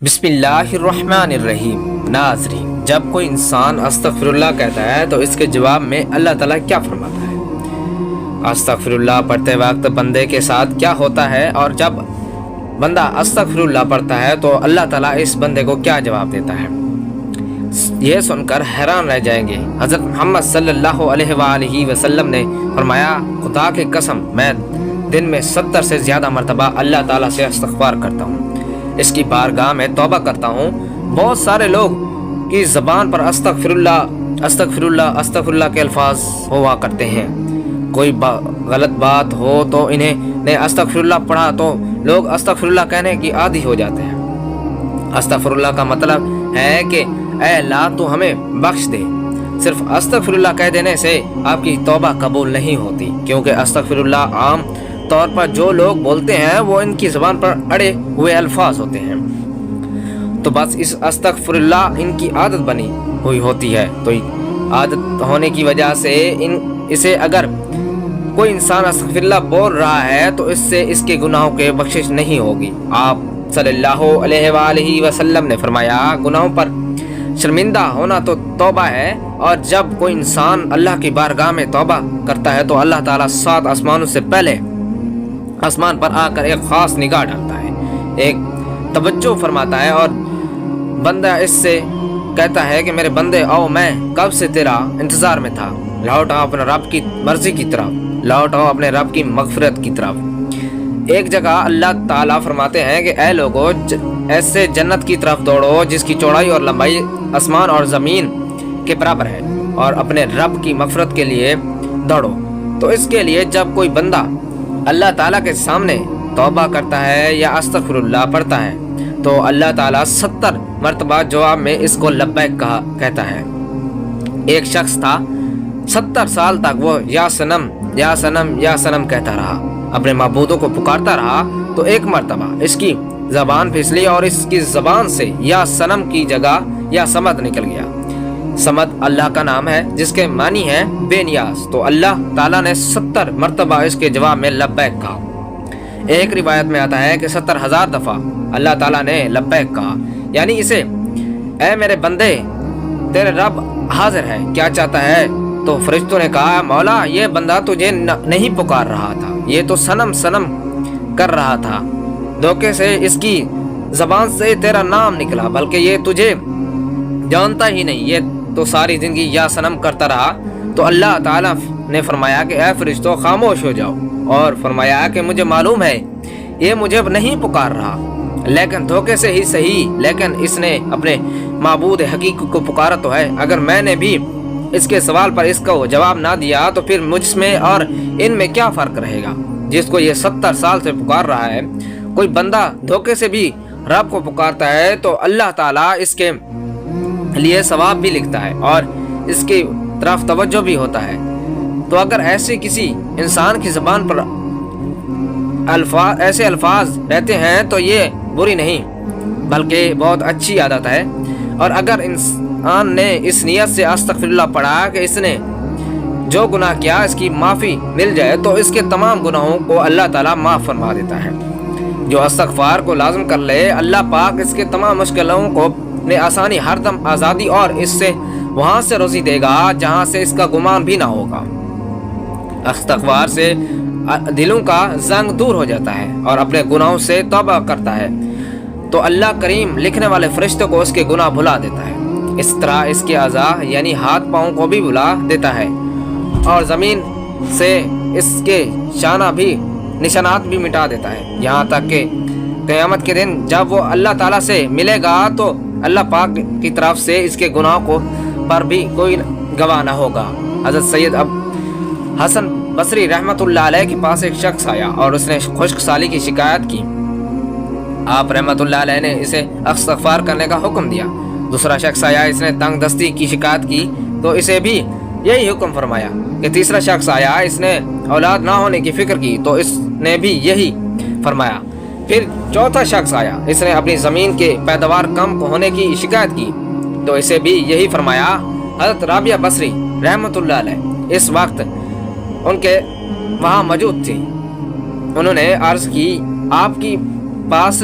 بسم اللہ الرحمن الرحیم۔ ناظرین، جب کوئی انسان استغفر اللہ کہتا ہے تو اس کے جواب میں اللہ تعالیٰ کیا فرماتا ہے؟ استغفر اللہ پڑھتے وقت بندے کے ساتھ کیا ہوتا ہے، اور جب بندہ استغفر اللہ پڑھتا ہے تو اللہ تعالیٰ اس بندے کو کیا جواب دیتا ہے؟ یہ سن کر حیران رہ جائیں گے۔ حضرت محمد صلی اللہ علیہ وآلہ وسلم نے فرمایا، خدا کی قسم میں دن میں 70 سے زیادہ مرتبہ اللہ تعالیٰ سے استغفار کرتا ہوں، اس کی بارگاہ میں توبہ کرتا ہوں۔ بہت سارے لوگ کی زبان پر استغفر اللہ استغفر اللہ استغفر اللہ کے الفاظ ہوا کرتے ہیں۔ کوئی غلط بات ہو تو انہیں نے استغفر اللہ پڑھا تو لوگ استغفر اللہ کہنے کی عادی ہو جاتے ہیں۔ استغفر اللہ کا مطلب ہے کہ اے اللہ تو ہمیں بخش دے۔ صرف استغفر اللہ کہہ دینے سے آپ کی توبہ قبول نہیں ہوتی، کیونکہ استغفر اللہ عام طور پر جو لوگ بولتے ہیں وہ ان کی زبان پر اڑے ہوئے الفاظ ہوتے ہیں، تو بس اس استغفر اللہ ان کی عادت بنی ہوئی ہوتی ہے۔ تو عادت ہونے کی وجہ سے اسے اگر کوئی انسان استغفر اللہ بول رہا ہے تو اس سے اس کے گناہوں کے بخشش نہیں ہوگی۔ آپ صلی اللہ علیہ وآلہ وسلم نے فرمایا، گناہوں پر شرمندہ ہونا تو توبہ ہے، اور جب کوئی انسان اللہ کی بارگاہ میں توبہ کرتا ہے تو اللہ تعالیٰ 7 آسمانوں سے پہلے آسمان پر آ کر ایک خاص نگاہ ڈالتا ہے، ایک توجہ فرماتا ہے، اور بندہ اس سے کہتا ہے کہ میرے بندے آؤ، میں کب سے تیرا انتظار میں تھا، لوٹ آؤ اپنے رب کی مرضی کی طرف، لوٹ آؤ اپنے رب کی مغفرت کی طرف۔ ایک جگہ اللہ تعالیٰ فرماتے ہیں کہ اے لوگو، ایسے جنت کی طرف دوڑو جس کی چوڑائی اور لمبائی آسمان اور زمین کے برابر ہے، اور اپنے رب کی مغفرت کے لیے دوڑو۔ تو اس کے لیے جب کوئی بندہ اللہ تعالیٰ کے سامنے توبہ کرتا ہے یا استغفر اللہ پڑھتا ہے تو اللہ تعالیٰ 70 مرتبہ جواب میں اس کو لبیک کہتا ہے۔ ایک شخص تھا، 70 سال تک وہ یا سنم یا سنم یا سنم کہتا رہا، اپنے معبودوں کو پکارتا رہا، تو ایک مرتبہ اس کی زبان پھسلی اور اس کی زبان سے یا سنم کی جگہ یا سمد نکل گیا۔ سمد اللہ کا نام ہے جس کے معنی ہے بے نیاز، تو اللہ تعالیٰ نے 70 مرتبہ اس کے جواب میں لبیک کہا۔ ایک روایت میں آتا ہے کہ 70,000 دفعہ اللہ تعالیٰ نے لبیک کہا، یعنی اسے اے میرے بندے تیرے رب حاضر ہے، کیا چاہتا ہے؟ تو فرشتوں نے کہا، مولا یہ بندہ تجھے نہیں پکار رہا تھا، یہ تو سنم سنم کر رہا تھا، دھوکے سے اس کی زبان سے تیرا نام نکلا، بلکہ یہ تجھے جانتا ہی نہیں، یہ تو ساری زندگی یا سنم کرتا رہا۔ تو اللہ تعالیٰ نے فرمایا کہ اے فرشتوں خاموش ہو جاؤ، اور فرمایا کہ مجھے معلوم ہے یہ مجھے نہیں پکار رہا، لیکن دھوکے سے ہی صحیح، لیکن اس نے اپنے معبود حقیقی کو پکارا تو ہے۔ اگر میں نے بھی اس کے سوال پر اس کو جواب نہ دیا تو پھر مجھ میں اور ان میں کیا فرق رہے گا؟ جس کو یہ 70 سال سے پکار رہا ہے، کوئی بندہ دھوکے سے بھی رب کو پکارتا ہے تو اللہ تعالیٰ اس کے لیے ثواب بھی لکھتا ہے اور اس کی طرف توجہ بھی ہوتا ہے۔ تو اگر ایسے کسی انسان کی زبان پر ایسے الفاظ رہتے ہیں تو یہ بری نہیں بلکہ بہت اچھی عادت ہے، اور اگر انسان نے اس نیت سے استغفر اللہ پڑھا کہ اس نے جو گناہ کیا اس کی معافی مل جائے تو اس کے تمام گناہوں کو اللہ تعالیٰ معاف فرما دیتا ہے۔ جو استغفار کو لازم کر لے، اللہ پاک اس کے تمام مشکلوں کو نے آسانی، ہر دم آزادی، اور اس سے وہاں سے روزی دے گا جہاں سے اس کا گمان بھی نہ ہوگا۔ استغفار سے دلوں کا زنگ دور ہو جاتا ہے اور اپنے گناہوں سے توبہ کرتا ہے تو اللہ کریم لکھنے والے فرشتوں کو اس کے گناہ بھلا دیتا ہے۔ اس طرح اس کے اعضاء یعنی ہاتھ پاؤں کو بھی بھلا دیتا ہے، اور زمین سے اس کے نشانات بھی مٹا دیتا ہے، یہاں تک کہ قیامت کے دن جب وہ اللہ تعالیٰ سے ملے گا تو اللہ پاک کی طرف سے اس کے گناہوں پر بھی کوئی گواہ نہ ہوگا۔ حضرت سید حسن بصری رحمۃ اللہ علیہ کے پاس ایک شخص آیا اور اس نے خشک سالی کی شکایت کی۔ آپ رحمۃ اللہ علیہ نے اسے استغفار کرنے کا حکم دیا۔ دوسرا شخص آیا، اس نے تنگ دستی کی شکایت کی تو اسے بھی یہی حکم فرمایا۔ کہ تیسرا شخص آیا، اس نے اولاد نہ ہونے کی فکر کی تو اس نے بھی یہی فرمایا۔ پھر چوتھا شخص آیا، اس نے اپنی زمین کے پیداوار کم ہونے کی شکایت کی تو اسے بھی یہی فرمایا۔ حضرت رابعہ بصری رحمۃ اللہ علیہ اس وقت ان کے وہاں موجود تھی۔ انہوں نے عرض کی، آپ کی پاس